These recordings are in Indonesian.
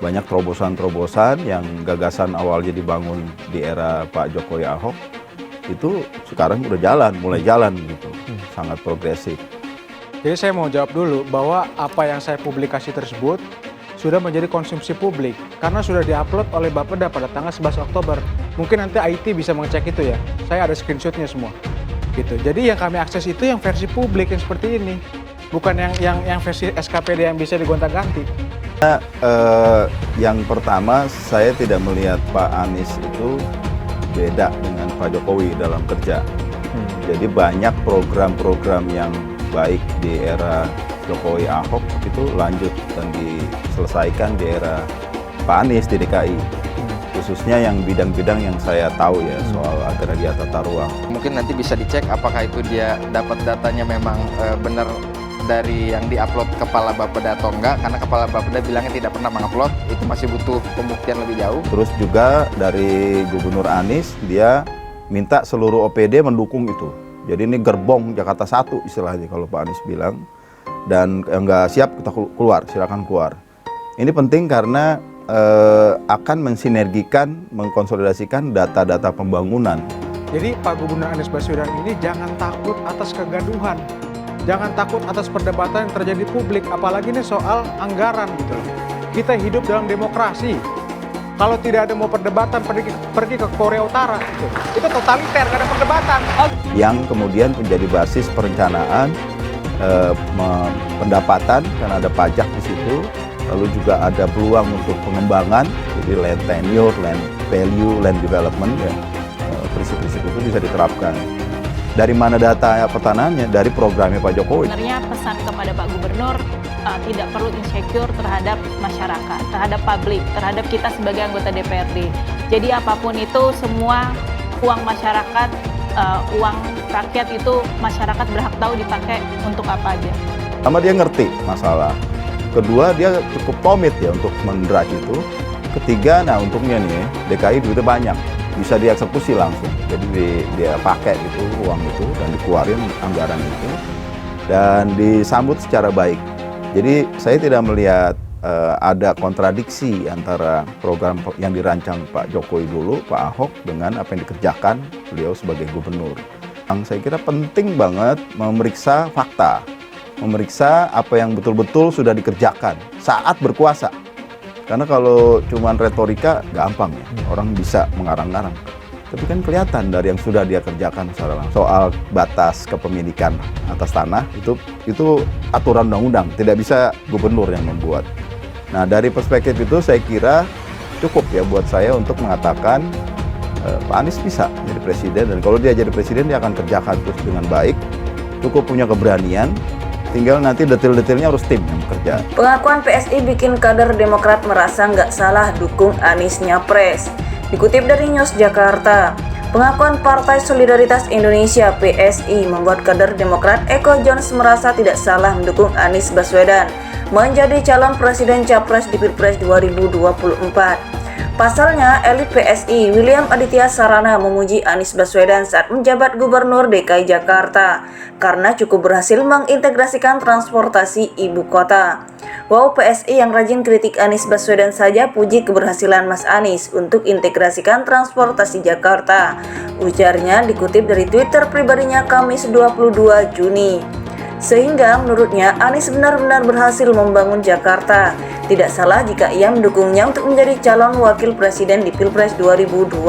banyak terobosan-terobosan yang gagasan awalnya dibangun di era Pak Jokowi Ahok itu sekarang udah mulai jalan gitu, sangat progresif. Jadi saya mau jawab dulu bahwa apa yang saya publikasi tersebut sudah menjadi konsumsi publik karena sudah diupload oleh Bapeda pada tanggal 11 Oktober. Mungkin nanti IT bisa mengecek itu ya. Saya ada screenshotnya semua. Gitu. Jadi yang kami akses itu yang versi publik yang seperti ini, bukan yang versi SKPD yang bisa digonta-ganti. Yang pertama, saya tidak melihat Pak Anies itu beda dengan Pak Jokowi dalam kerja. Jadi banyak program-program yang baik di era Jokowi Ahok itu lanjut dan diselesaikan di era Pak Anies di DKI. Khususnya yang bidang-bidang yang saya tahu ya soal agraria tata ruang. Mungkin nanti bisa dicek apakah itu dia dapat datanya memang benar dari yang diupload kepala Bapeda atau enggak, karena kepala Bapeda bilangnya tidak pernah mengupload, itu masih butuh pembuktian lebih jauh. Terus juga dari Gubernur Anies, dia minta seluruh OPD mendukung itu. Jadi ini gerbong Jakarta 1 istilahnya kalau Pak Anies bilang. Dan enggak siap kita keluar, silakan keluar. Ini penting karena akan mensinergikan, mengkonsolidasikan data-data pembangunan. Jadi Pak Gubernur Anies Baswedan ini jangan takut atas kegaduhan. Jangan takut atas perdebatan yang terjadi publik, apalagi ini soal anggaran gitu loh. Kita hidup dalam demokrasi. Kalau tidak ada mau perdebatan, pergi ke Korea Utara gitu. Itu totaliter, gak ada perdebatan. Yang kemudian menjadi basis perencanaan pendapatan karena ada pajak di situ. Lalu juga ada peluang untuk pengembangan, jadi land tenure, land value, land development ya. Prinsip-prinsip itu bisa diterapkan. Dari mana data pertanahannya? Dari programnya Pak Jokowi. Sebenarnya pesan kepada Pak Gubernur tidak perlu insecure terhadap masyarakat, terhadap publik, terhadap kita sebagai anggota DPRD. Jadi apapun itu, semua uang masyarakat, uang rakyat itu masyarakat berhak tahu dipakai untuk apa aja. Pertama dia ngerti masalah. Kedua dia cukup komit ya untuk mendrive itu. Ketiga, nah untungnya nih DKI duitnya banyak. Bisa dieksekusi langsung, jadi dia pakai itu uang itu dan dikeluarin anggaran itu dan disambut secara baik. Jadi saya tidak melihat ada kontradiksi antara program yang dirancang Pak Jokowi dulu, Pak Ahok, dengan apa yang dikerjakan beliau sebagai gubernur. Yang saya kira penting banget memeriksa fakta, memeriksa apa yang betul-betul sudah dikerjakan saat berkuasa. Karena kalau cuman retorika gampang ya, orang bisa mengarang-arang. Tapi kan kelihatan dari yang sudah dia kerjakan secara langsung. Soal batas kepemilikan atas tanah itu aturan undang-undang, tidak bisa gubernur yang membuat. Nah dari perspektif itu saya kira cukup ya buat saya untuk mengatakan Pak Anies bisa jadi presiden, dan kalau dia jadi presiden dia akan kerjakan terus dengan baik, cukup punya keberanian. Tinggal nanti detail-detailnya harus tim yang bekerja. Pengakuan PSI bikin kader Demokrat merasa nggak salah dukung Anies nyapres. Dikutip dari News Jakarta, pengakuan Partai Solidaritas Indonesia PSI membuat kader Demokrat Eko Jones merasa tidak salah mendukung Anies Baswedan menjadi calon presiden capres di Pilpres 2024. Pasalnya, elit PSI William Aditya Sarana memuji Anies Baswedan saat menjabat Gubernur DKI Jakarta karena cukup berhasil mengintegrasikan transportasi ibu kota. Wow, PSI yang rajin kritik Anies Baswedan saja puji keberhasilan Mas Anies untuk integrasikan transportasi Jakarta. Ujarnya dikutip dari Twitter pribadinya Kamis 22 Juni. Sehingga menurutnya Anies benar-benar berhasil membangun Jakarta. Tidak salah jika ia mendukungnya untuk menjadi calon wakil presiden di Pilpres 2024.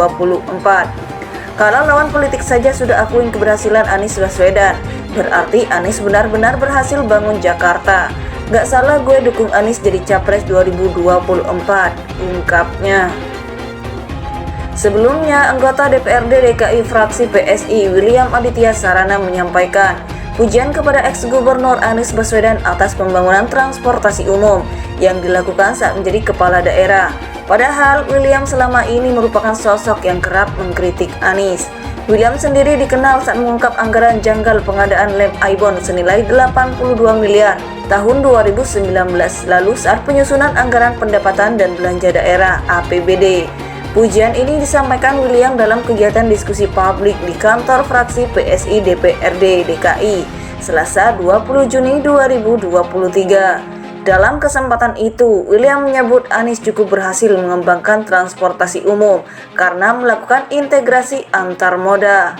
Kalau lawan politik saja sudah akuin keberhasilan Anies Baswedan, berarti Anies benar-benar berhasil bangun Jakarta. Gak salah gue dukung Anies jadi capres 2024, ungkapnya. Sebelumnya, anggota DPRD DKI fraksi PSI William Aditya Sarana menyampaikan pujian kepada ex-gubernur Anies Baswedan atas pembangunan transportasi umum yang dilakukan saat menjadi kepala daerah. Padahal William selama ini merupakan sosok yang kerap mengkritik Anies. William sendiri dikenal saat mengungkap anggaran janggal pengadaan lem Aibon senilai 82 miliar tahun 2019 lalu saat penyusunan anggaran pendapatan dan belanja daerah APBD. Pujian ini disampaikan William dalam kegiatan diskusi publik di kantor fraksi PSI DPRD DKI Selasa 20 Juni 2023. Dalam kesempatan itu, William menyebut Anies cukup berhasil mengembangkan transportasi umum karena melakukan integrasi antar moda.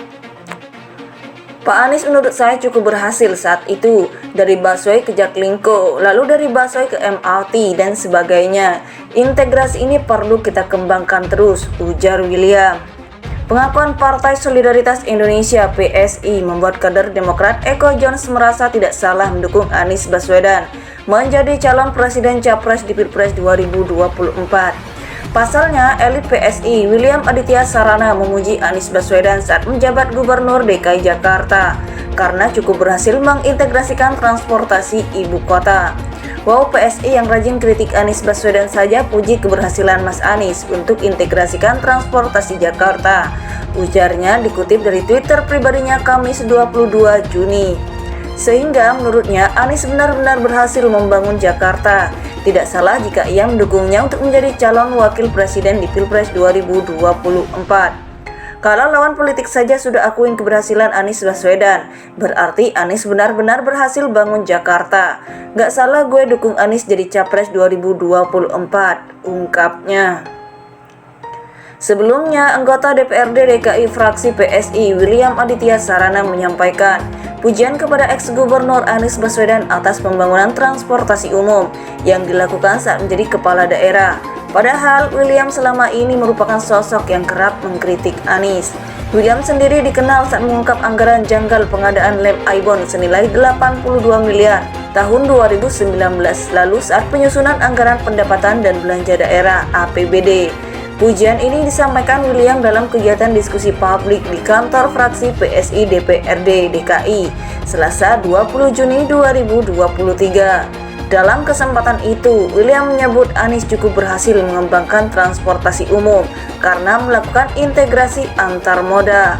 Pak Anies menurut saya cukup berhasil saat itu, dari busway ke Jaklingko, lalu dari busway ke MRT dan sebagainya. Integrasi ini perlu kita kembangkan terus, ujar William. Pengakuan Partai Solidaritas Indonesia (PSI) membuat kader Demokrat Eko Jones merasa tidak salah mendukung Anies Baswedan menjadi calon presiden capres di Pilpres 2024. Pasalnya, elit PSI William Aditya Sarana memuji Anies Baswedan saat menjabat Gubernur DKI Jakarta karena cukup berhasil mengintegrasikan transportasi ibu kota. Wow, PSI yang rajin kritik Anies Baswedan saja puji keberhasilan Mas Anies untuk integrasikan transportasi Jakarta, ujarnya dikutip dari Twitter pribadinya Kamis 22 Juni. Sehingga menurutnya Anies benar-benar berhasil membangun Jakarta. Tidak salah jika ia mendukungnya untuk menjadi calon wakil presiden di Pilpres 2024. Kalau lawan politik saja sudah akuin keberhasilan Anies Baswedan, berarti Anies benar-benar berhasil bangun Jakarta. Gak salah gue dukung Anies jadi capres 2024, ungkapnya. Sebelumnya, anggota DPRD DKI fraksi PSI William Aditya Sarana menyampaikan pujian kepada ex-gubernur Anies Baswedan atas pembangunan transportasi umum yang dilakukan saat menjadi kepala daerah. Padahal William selama ini merupakan sosok yang kerap mengkritik Anies. William sendiri dikenal saat mengungkap anggaran janggal pengadaan lem Aibon senilai 82 miliar tahun 2019 lalu saat penyusunan anggaran pendapatan dan belanja daerah (APBD). Pujian ini disampaikan William dalam kegiatan diskusi publik di kantor fraksi PSI DPRD DKI, Selasa 20 Juni 2023. Dalam kesempatan itu, William menyebut Anies cukup berhasil mengembangkan transportasi umum karena melakukan integrasi antar moda.